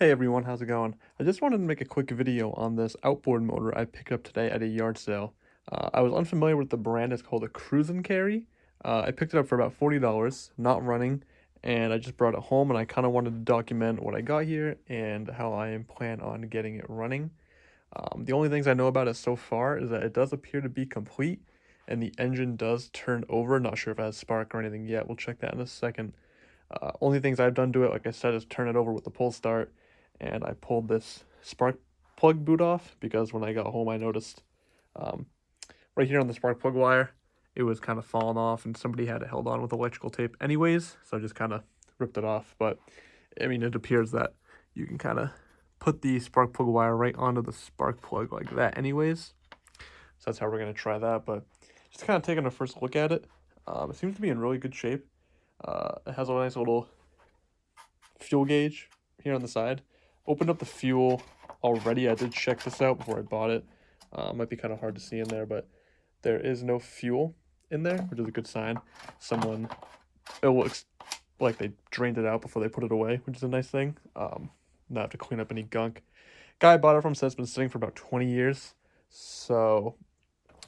Hey everyone, how's it going? I just wanted to make a quick video on this outboard motor I picked up today at a yard sale. I was unfamiliar with the brand. It's called a Cruise and Carry. I picked it up for about $40, not running, and I just brought it home and I kind of wanted to document what I got here and how I plan on getting it running. The only things I know about it so far is that it does appear to be complete and the engine does turn over. Not sure if it has spark or anything yet. We'll check that in a second. Only things I've done to it, like I said, is turn it over with the pull start, and I pulled this spark plug boot off because when I got home I noticed um, right here on the spark plug wire, it was kind of falling off and somebody had it held on with electrical tape anyways, so I just kind of ripped it off. But I mean, it appears that you can kind of put the spark plug wire right onto the spark plug like that anyways. So that's how we're going to try that, but just kind of taking a first look at it. It seems to be in really good shape. It has a nice little fuel gauge here on the side. Opened up the fuel already. I did check this out before I bought it. Might be kind of hard to see in there, but there is no fuel in there, which is a good sign. It looks like they drained it out before they put it away, which is a nice thing. Not have to clean up any gunk. Guy I bought it from said it's been sitting for about 20 years, so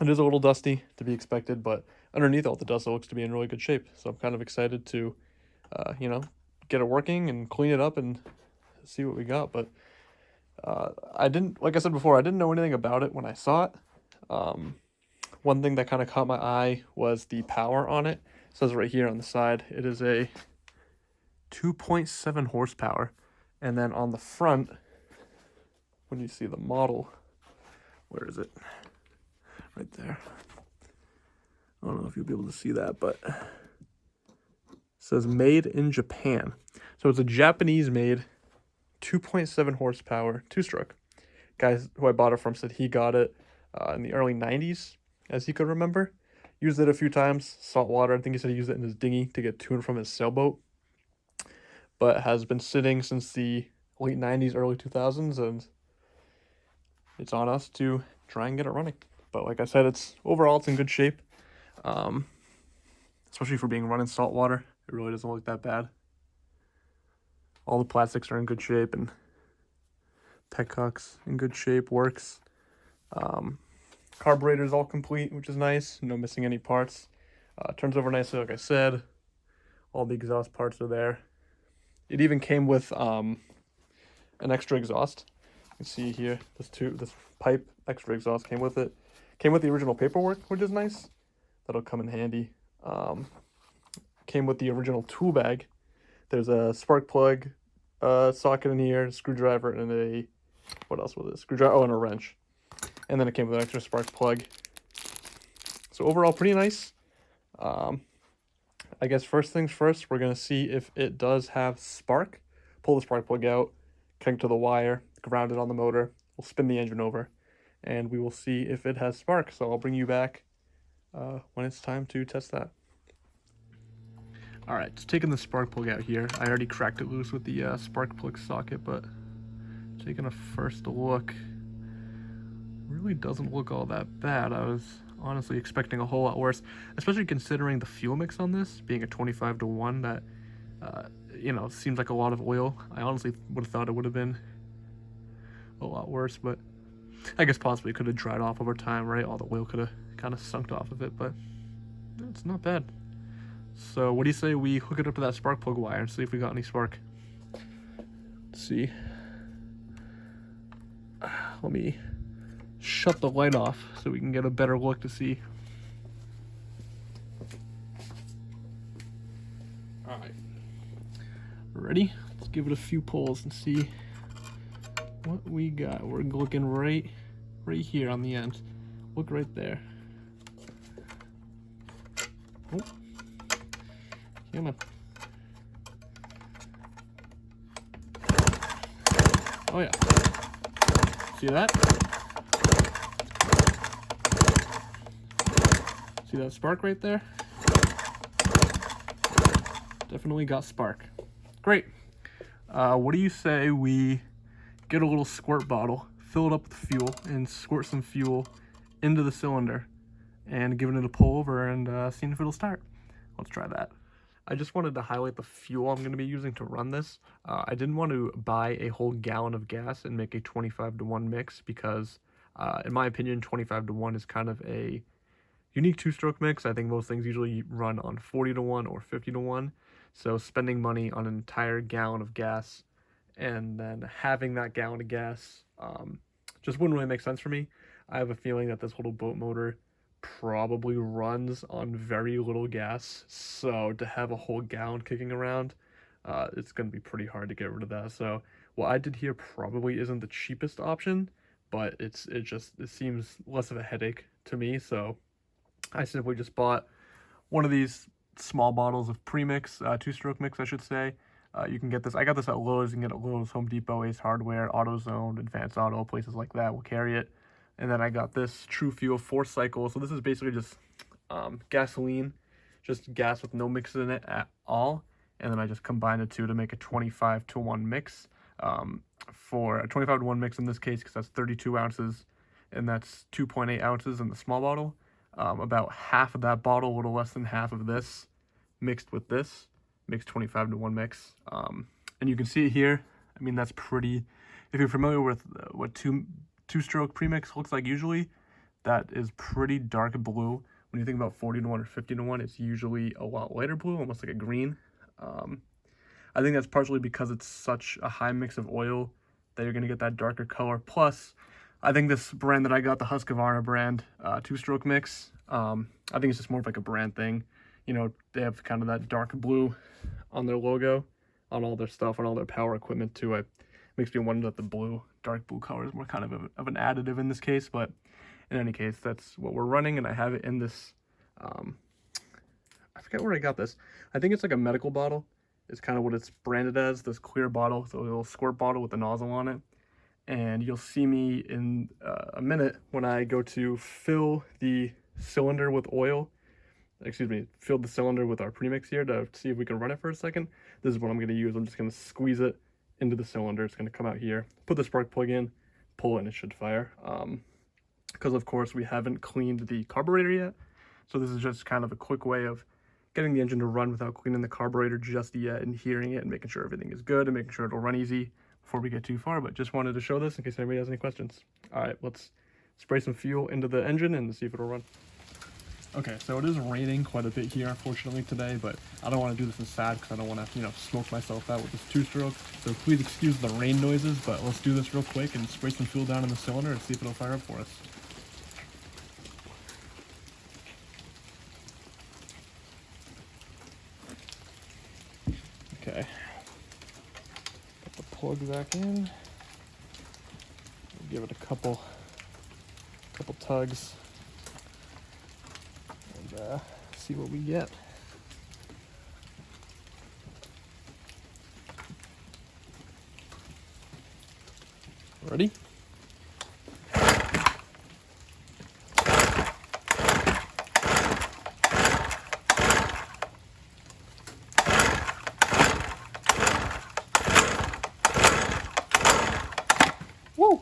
it is a little dusty to be expected, but underneath all the dust, it looks to be in really good shape. So I'm kind of excited to, get it working and clean it up and see what we got. But I didn't, like I said before, I didn't know anything about it when I saw it. One thing that kind of caught my eye was the power on it. It says right here on the side, it is a 2.7 horsepower. And then on the front, when you see the model, where is it? Right there. I don't know if you'll be able to see that, but it says made in Japan. So it's a Japanese made 2.7 horsepower two-stroke. Guys who I bought it from said he got it in the early 90s, as he could remember. Used it a few times, saltwater. I think he said he used it in his dinghy to get to and from his sailboat. But has been sitting since the late 90s, early 2000s, and it's on us to try and get it running. But like I said, overall it's in good shape, especially for being run in salt water. It really doesn't look that bad. All the plastics are in good shape, and petcock's in good shape, works. Carburetor's all complete, which is nice. No missing any parts. Turns over nicely, like I said. All the exhaust parts are there. It even came with an extra exhaust. You can see here, this pipe extra exhaust came with it. Came with the original paperwork, which is nice. That'll come in handy. Came with the original tool bag. There's a spark plug socket in here, a screwdriver, and what else was it? Screwdriver, and a wrench. And then it came with an extra spark plug. So overall, pretty nice. I guess first things first, we're going to see if it does have spark. Pull the spark plug out, connect to the wire, ground it on the motor. We'll spin the engine over, and we will see if it has spark. So I'll bring you back when it's time to test that. All right, just taking the spark plug out here. I already cracked it loose with the spark plug socket, but taking a first look, really doesn't look all that bad. I was honestly expecting a whole lot worse, especially considering the fuel mix on this being a 25-to-1. That seems like a lot of oil. I honestly would have thought it would have been a lot worse, but I guess possibly it could have dried off over time, right? All the oil could have kind of sunked off of it, but it's not bad. So what do you say we hook it up to that spark plug wire and see if we got any spark? Let's see. Let me shut the light off so we can get a better look to see. All right. Ready? Let's give it a few pulls and see what we got. We're looking right here on the end. Look right there. Oh. Come on. Oh yeah. See that? See that spark right there? Definitely got spark. Great. What do you say we get a little squirt bottle, fill it up with fuel, and squirt some fuel into the cylinder and giving it a pull over and seeing if it'll start. Let's try that. I just wanted to highlight the fuel I'm going to be using to run this. I didn't want to buy a whole gallon of gas and make a 25-to-1 mix because, in my opinion, 25-to-1 is kind of a unique two-stroke mix. I think most things usually run on 40-to-1 or 50-to-1. So spending money on an entire gallon of gas and then having that gallon of gas just wouldn't really make sense for me. I have a feeling that this little boat motor probably runs on very little gas, so to have a whole gallon kicking around, it's going to be pretty hard to get rid of that. So what I did here probably isn't the cheapest option, but it seems less of a headache to me. So I simply just bought one of these small bottles of premix, two-stroke mix, I should say. You can get this. I got this at Lowe's. You can get it at Lowe's, Home Depot, Ace Hardware, AutoZone, Advanced Auto, places like that will carry it. And then I got this True Fuel 4-cycle. So this is basically just gasoline, just gas with no mixes in it at all. And then I just combine the two to make a 25-to-1 mix. For a 25-to-1 mix in this case, because that's 32 ounces, and that's 2.8 ounces in the small bottle. About half of that bottle, a little less than half of this, mixed with this, makes 25-to-1 mix. And you can see it here. I mean, that's pretty, if you're familiar with what two-stroke premix looks like usually, that is pretty dark blue. When you think about 40-to-1 or 50-to-1, it's usually a lot lighter blue, almost like a green. I think that's partially because it's such a high mix of oil that you're going to get that darker color. Plus, I think this brand that I got, the Husqvarna brand, two-stroke mix, I think it's just more of like a brand thing. You know, they have kind of that dark blue on their logo, on all their stuff, on all their power equipment too. It makes me wonder that the dark blue color is more kind of an additive in this case. But in any case, that's what we're running, and I have it in this, I forget where I got this. I think it's like a medical bottle. It's kind of what it's branded as, this clear bottle, so a little squirt bottle with a nozzle on it. And you'll see me in a minute when I go to fill the cylinder with oil. Fill the cylinder with our premix here to see if we can run it for a second. This is what I'm going to use. I'm just going to squeeze it into the cylinder. It's going to come out here. Put the spark plug in, pull it, and it should fire. Because, of course, we haven't cleaned the carburetor yet. So this is just kind of a quick way of getting the engine to run without cleaning the carburetor just yet and hearing it and making sure everything is good and making sure it'll run easy before we get too far. But just wanted to show this in case anybody has any questions. All right, let's spray some fuel into the engine and see if it'll run. Okay, so it is raining quite a bit here, unfortunately, today, but I don't want to do this inside because I don't want to, smoke myself out with this two-stroke. So please excuse the rain noises, but let's do this real quick and spray some fuel down in the cylinder and see if it'll fire up for us. Okay. Put the plug back in. Give it a couple tugs. See what we get. Ready? Woo!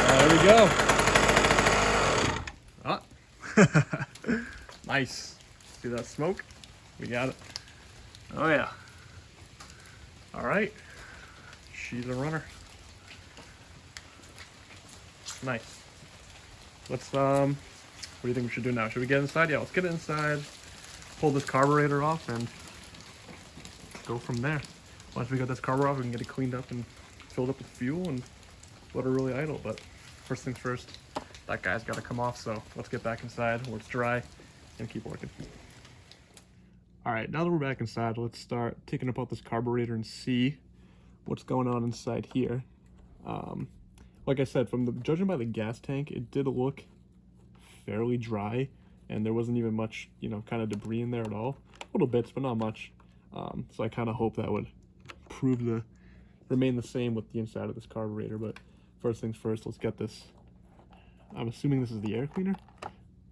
There we go. Ah. Nice. See that smoke? We got it. Oh yeah. All right. She's a runner. Nice. Let's what do you think we should do now? Should we get inside? Yeah, let's get it inside. Pull this carburetor off and go from there. Once we get this carburetor off, we can get it cleaned up and filled up with fuel and let her really idle. But first things first, that guy's got to come off. So let's get back inside where it's dry and keep working. All right, now that we're back inside, let's start taking apart this carburetor and see what's going on inside here. Like I said, judging by the gas tank, it did look fairly dry, and there wasn't even much, kind of debris in there at all. Little bits, but not much. So I kind of hope that would remain the same with the inside of this carburetor. But first things first, let's get this. I'm assuming this is the air cleaner.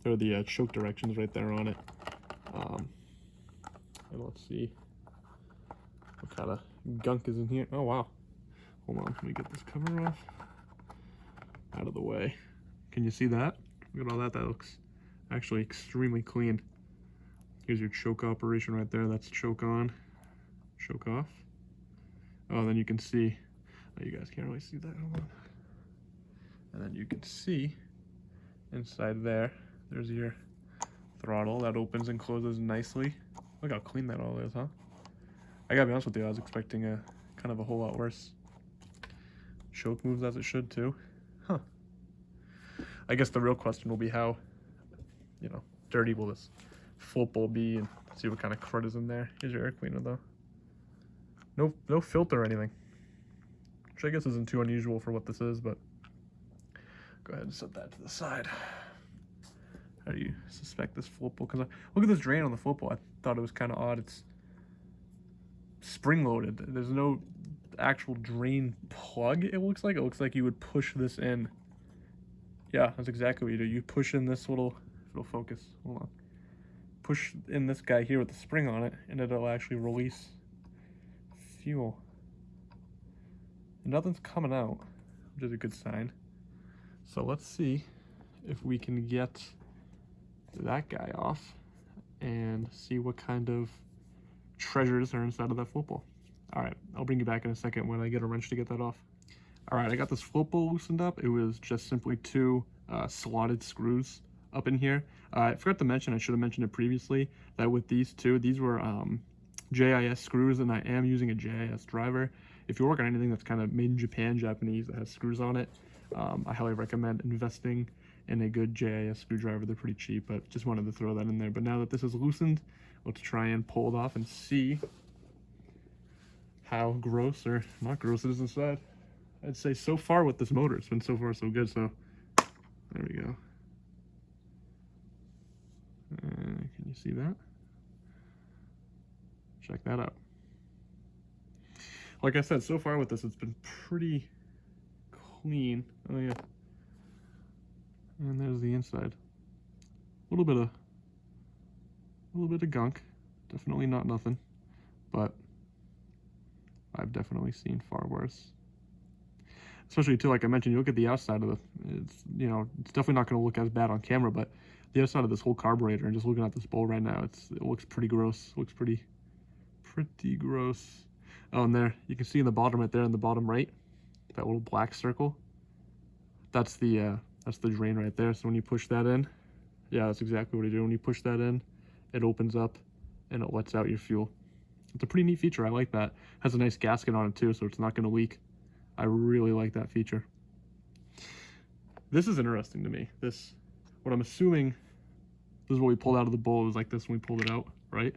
There are the choke directions right there on it. And let's see what kind of gunk is in here. Oh wow. Hold on, let me get this cover off. out of the way. Can you see that? Look at all that. That looks actually extremely clean. Here's your choke operation right there. That's choke on, choke off. Oh, then you can see, oh, you guys can't really see that, hold on. And then you can see inside there, there's your throttle that opens and closes nicely. Look how clean that all is, huh? I gotta be honest with you, I was expecting a kind of a whole lot worse. Choke moves as it should too. Huh. I guess the real question will be how, you know, dirty will this float bowl be, and see what kind of crud is in there. Here's your air cleaner though. No filter or anything, which I guess isn't too unusual for what this is, but go ahead and set that to the side. How do you suspect this float bowl? Because look at this drain on the float bowl. I thought it was kind of odd. It's spring loaded. There's no actual drain plug, it looks like. It looks like you would push this in. Yeah, that's exactly what you do. You push in this little, if it'll focus, hold on. Push in this guy here with the spring on it, and it'll actually release fuel. And nothing's coming out, which is a good sign. So let's see if we can get that guy off and see what kind of treasures are inside of that float bowl. All right, I'll bring you back in a second when I get a wrench to get that off. All right, I got this float bowl loosened up. It was just simply two slotted screws up in here. I forgot to mention, I should have mentioned it previously, that with these two, these were JIS screws, and I am using a JIS driver. If you work on anything that's kind of made in Japan, Japanese, that has screws on it, I highly recommend investing in a good JIS screwdriver. They're pretty cheap, but just wanted to throw that in there. But now that this is loosened, let's try and pull it off and see how gross or not gross it is inside. I'd say so far with this motor, it's been so far so good. So there we go. Can you see that? Check that out. Like I said, so far with this, it's been pretty clean. Oh yeah. And there's the inside. A little bit of gunk. Definitely not nothing, but I've definitely seen far worse. Especially too, like I mentioned, you look at the outside of it's definitely not going to look as bad on camera, but the outside of this whole carburetor, and just looking at this bowl right now, it looks pretty gross. It looks pretty gross. Oh, and there, you can see in the bottom right there, in the bottom right, that little black circle. That's the drain right there. So when you push that in, yeah, that's exactly what you do. When you push that in, it opens up and it lets out your fuel. It's a pretty neat feature. I like that. Has a nice gasket on it too, so it's not going to leak. I really like that feature. This is interesting to me. What I'm assuming, this is what we pulled out of the bowl. It was like this when we pulled it out, right?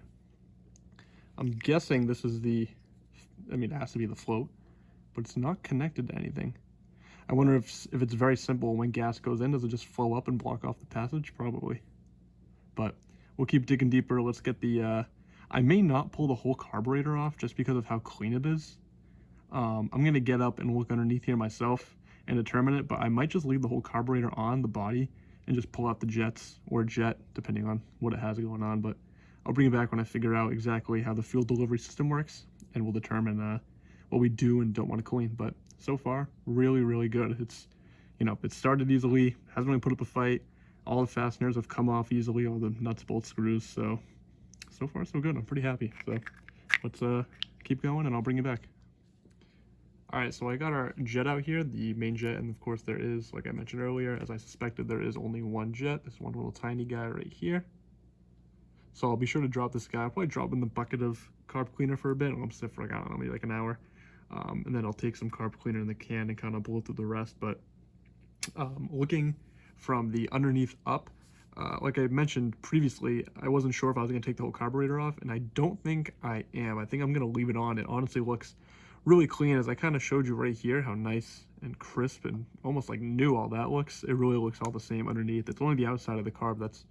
I'm guessing this is it has to be the float, but it's not connected to anything. I wonder if it's very simple. When gas goes in, does it just flow up and block off the passage? Probably. But we'll keep digging deeper. Let's get the, I may not pull the whole carburetor off just because of how clean it is. I'm going to get up and look underneath here myself and determine it, but I might just leave the whole carburetor on the body and just pull out the jets or jet, depending on what it has going on. But I'll bring it back when I figure out exactly how the fuel delivery system works, and we'll determine what we do and don't want to clean. But so far, really, really good. It's, it started easily, hasn't really put up a fight. All the fasteners have come off easily, all the nuts, bolts, screws. So far, so good. I'm pretty happy. So let's keep going, and I'll bring you back. All right, so I got our jet out here, the main jet, and of course there is, like I mentioned earlier, as I suspected, there is only one jet, this one little tiny guy right here. So I'll be sure to drop this guy. I'll probably drop in the bucket of carb cleaner for a bit. I'm sit for, I don't know, maybe like an hour. And then I'll take some carb cleaner in the can and kind of blow through the rest. But looking from the underneath up, like I mentioned previously, I wasn't sure if I was going to take the whole carburetor off, and I don't think I am. I think I'm going to leave it on. It honestly looks really clean, as I kind of showed you right here, how nice and crisp and almost like new all that looks. It really looks all the same underneath. It's only the outside of the carb that's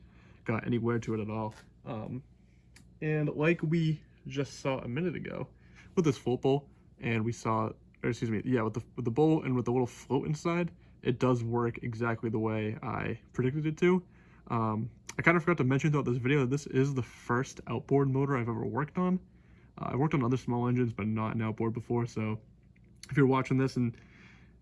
got any wear to it at all. And like we just saw a minute ago with this float bowl, and we saw, or excuse me, yeah, with the bowl and with the little float inside, it does work exactly the way I predicted it to. I kind of forgot to mention throughout this video that this is the first outboard motor I've ever worked on. I've worked on other small engines, but not an outboard before, so if you're watching this and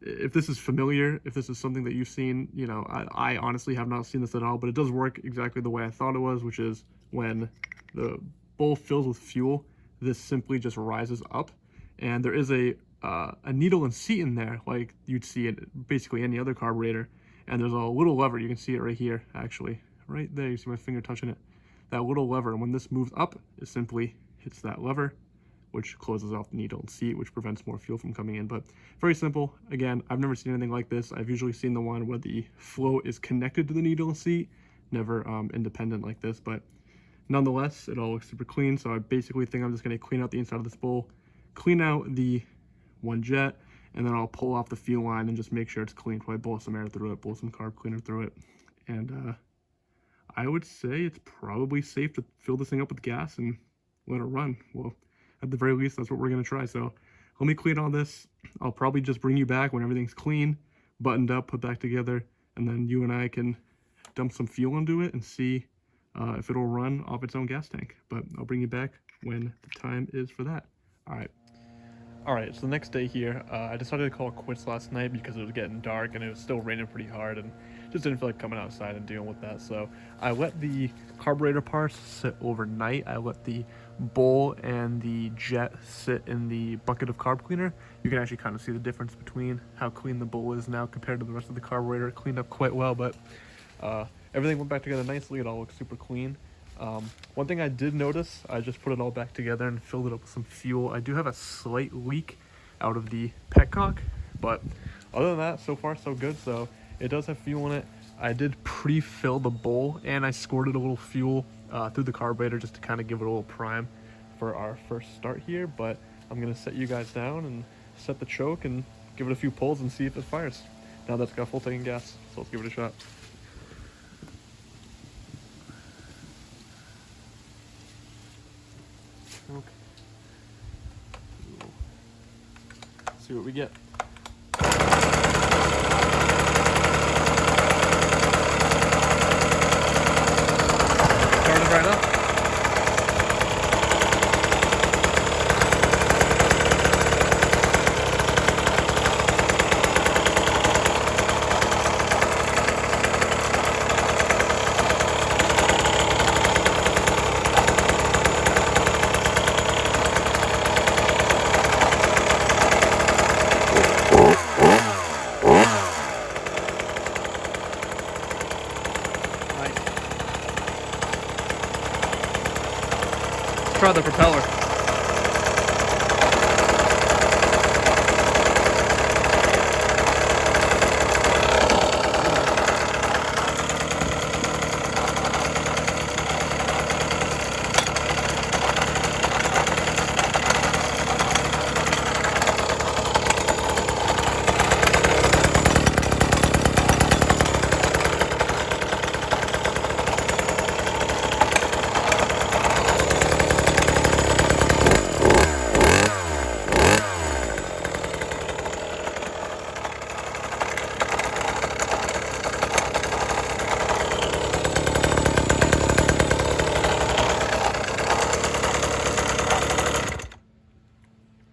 if this is familiar, if this is something that you've seen, you know, I honestly have not seen this at all, but it does work exactly the way I thought it was, which is when the bowl fills with fuel, this simply just rises up, and there is a needle and seat in there, like you'd see in basically any other carburetor, and there's a little lever. You can see it right here, actually, right there. You see my finger touching it. That little lever, and when this moves up, it simply hits that lever, which closes off the needle and seat, which prevents more fuel from coming in. But very simple. Again, I've never seen anything like this. I've usually seen the one where the float is connected to the needle and seat, never independent like this. But nonetheless, it all looks super clean. So I basically think I'm just going to clean out the inside of this bowl, clean out the one jet, and then I'll pull off the fuel line and just make sure it's clean. Probably blow some air through it, blow some carb cleaner through it. And I would say it's probably safe to fill this thing up with gas and let it run. Well, at the very least, that's what we're going to try. So let me clean all this. I'll probably just bring you back when everything's clean, buttoned up, put back together, and then you and I can dump some fuel into it and see if it'll run off its own gas tank. But I'll bring you back when the time is for that. All right, so the next day here, I decided to call quits last night because it was getting dark and it was still raining pretty hard and just didn't feel like coming outside and dealing with that. So I let the carburetor parts sit overnight. I let the bowl and the jet sit in the bucket of carb cleaner. You can actually kind of see the difference between how clean the bowl is now compared to the rest of the carburetor. It cleaned up quite well, but everything went back together nicely. It all looks super clean. One thing I did notice, I just put it all back together and filled it up with some fuel. I do have a slight leak out of the petcock, but other than that, so far so good. So it does have fuel in it. I did pre-fill the bowl and I squirted a little fuel through the carburetor just to kind of give it a little prime for our first start here. But I'm gonna set you guys down and set the choke and give it a few pulls and see if it fires. Now that's got full tank of gas, so let's give it a shot. Okay. See what we get. Started right up. Try the propeller.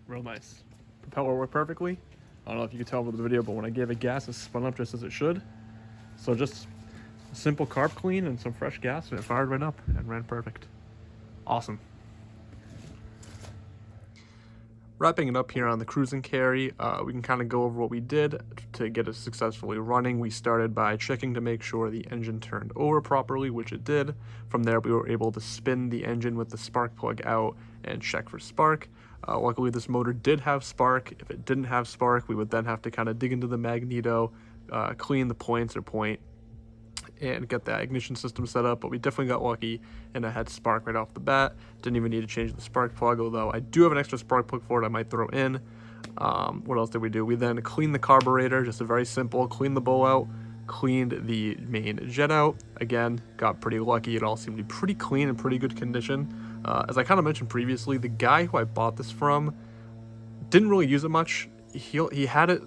Real nice. Propeller worked perfectly. I don't know if you can tell from the video, but when I gave it gas, it spun up just as it should. So just a simple carb clean and some fresh gas, and it fired right up and ran perfect. Awesome. Wrapping it up here on the cruise and carry, we can kind of go over what we did to get it successfully running. We started by checking to make sure the engine turned over properly, which it did. From there, we were able to spin the engine with the spark plug out and check for spark. Luckily, this motor did have spark. If it didn't have spark, we would then have to kind of dig into the magneto, clean the points or point, and get that ignition system set up. But we definitely got lucky and I had spark right off the bat. Didn't even need to change the spark plug, although I do have an extra spark plug for it I might throw in. What else did we do? We then cleaned the carburetor, just a very simple, cleaned the bowl out, cleaned the main jet out. Again, got pretty lucky. It all seemed to be pretty clean and pretty good condition. As I kind of mentioned previously, the guy who I bought this from didn't really use it much. He had it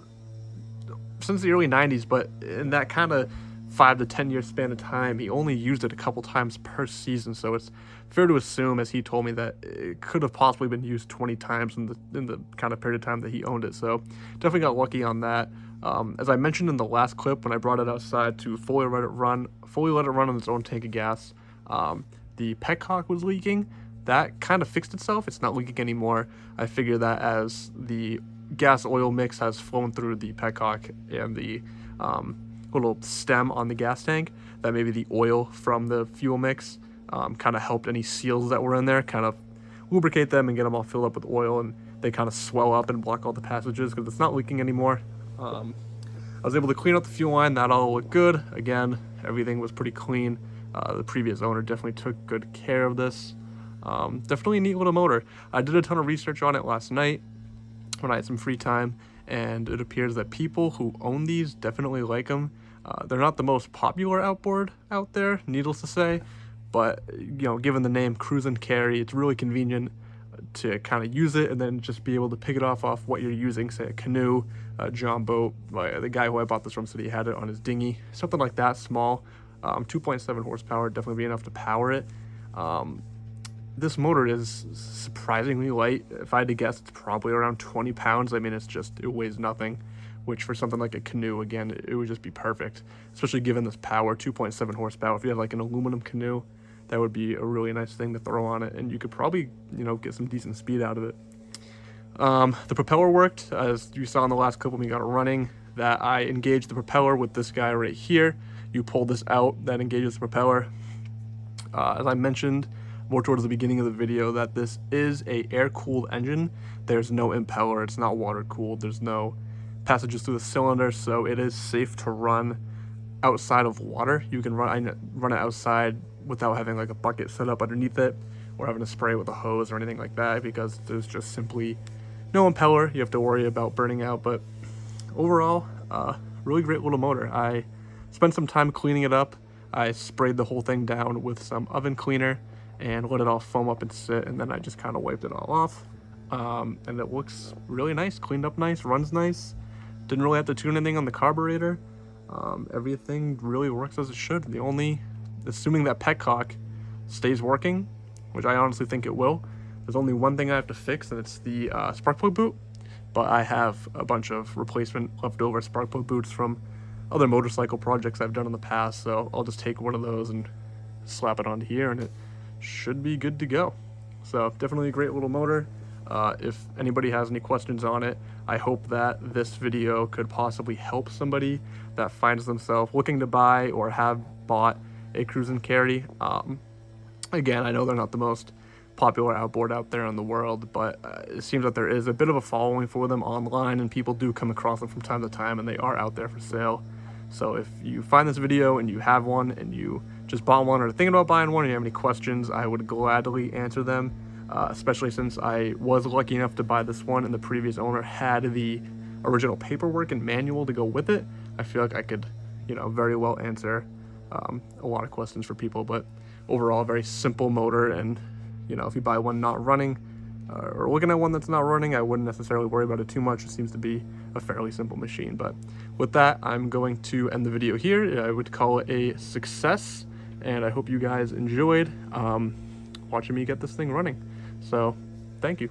since the early 90s, but in that kind of 5 to 10 year span of time, he only used it a couple times per season. So it's fair to assume, as he told me, that it could have possibly been used 20 times in the kind of period of time that he owned it. So definitely got lucky on that. As I mentioned in the last clip when I brought it outside to fully let it run on its own tank of gas, the petcock was leaking. That kind of fixed itself. It's not leaking anymore. I figure that as the gas oil mix has flown through the petcock and the little stem on the gas tank, that maybe the oil from the fuel mix kind of helped any seals that were in there kind of lubricate them and get them all filled up with oil, and they kind of swell up and block all the passages because it's not leaking anymore. I was able to clean out the fuel line. That all looked good. Again, everything was pretty clean. The previous owner definitely took good care of this. Definitely a neat little motor. I did a ton of research on it last night when I had some free time, and it appears that people who own these definitely like them. They're not the most popular outboard out there, needless to say, but given the name cruise and carry, it's really convenient to kind of use it and then just be able to pick it off what you're using, say a canoe, a john boat. The guy who I bought this from said he had it on his dinghy, something like that, small. 2.7 horsepower, definitely be enough to power it. This motor is surprisingly light. If I had to guess, it's probably around 20 pounds. I mean, it weighs nothing, which for something like a canoe, again, it would just be perfect, especially given this power, 2.7 horsepower. If you had like an aluminum canoe, that would be a really nice thing to throw on it, and you could probably, get some decent speed out of it. The propeller worked, as you saw in the last clip when we got it running, that I engaged the propeller with this guy right here. You pull this out, that engages the propeller. As I mentioned more towards the beginning of the video, that this is a air-cooled engine. There's no impeller, it's not water-cooled, there's no passages through the cylinder, so it is safe to run outside of water. You can run it outside without having like a bucket set up underneath it or having to spray it with a hose or anything like that, because there's just simply no impeller you have to worry about burning out. But overall, really great little motor. I spent some time cleaning it up. I sprayed the whole thing down with some oven cleaner and let it all foam up and sit, and then I just kind of wiped it all off. And it looks really nice, cleaned up nice, runs nice. Didn't really have to tune anything on the carburetor. Everything really works as it should. Assuming that petcock stays working, which I honestly think it will, there's only one thing I have to fix, and it's the spark plug boot. But I have a bunch of replacement leftover spark plug boots from other motorcycle projects I've done in the past, so I'll just take one of those and slap it onto here, and it should be good to go. So definitely a great little motor. If anybody has any questions on it, I hope that this video could possibly help somebody that finds themselves looking to buy or have bought a cruise and carry. Again, I know they're not the most popular outboard out there in the world, but it seems that there is a bit of a following for them online, and people do come across them from time to time, and they are out there for sale. So if you find this video and you have one, and you just bought one or are thinking about buying one, and you have any questions, I would gladly answer them, especially since I was lucky enough to buy this one and the previous owner had the original paperwork and manual to go with it. I feel like I could, very well answer a lot of questions for people. But overall, a very simple motor, and if you buy one not running or looking at one that's not running, I wouldn't necessarily worry about it too much. It seems to be a fairly simple machine. But with that, I'm going to end the video here. I would call it a success, and I hope you guys enjoyed watching me get this thing running. So thank you.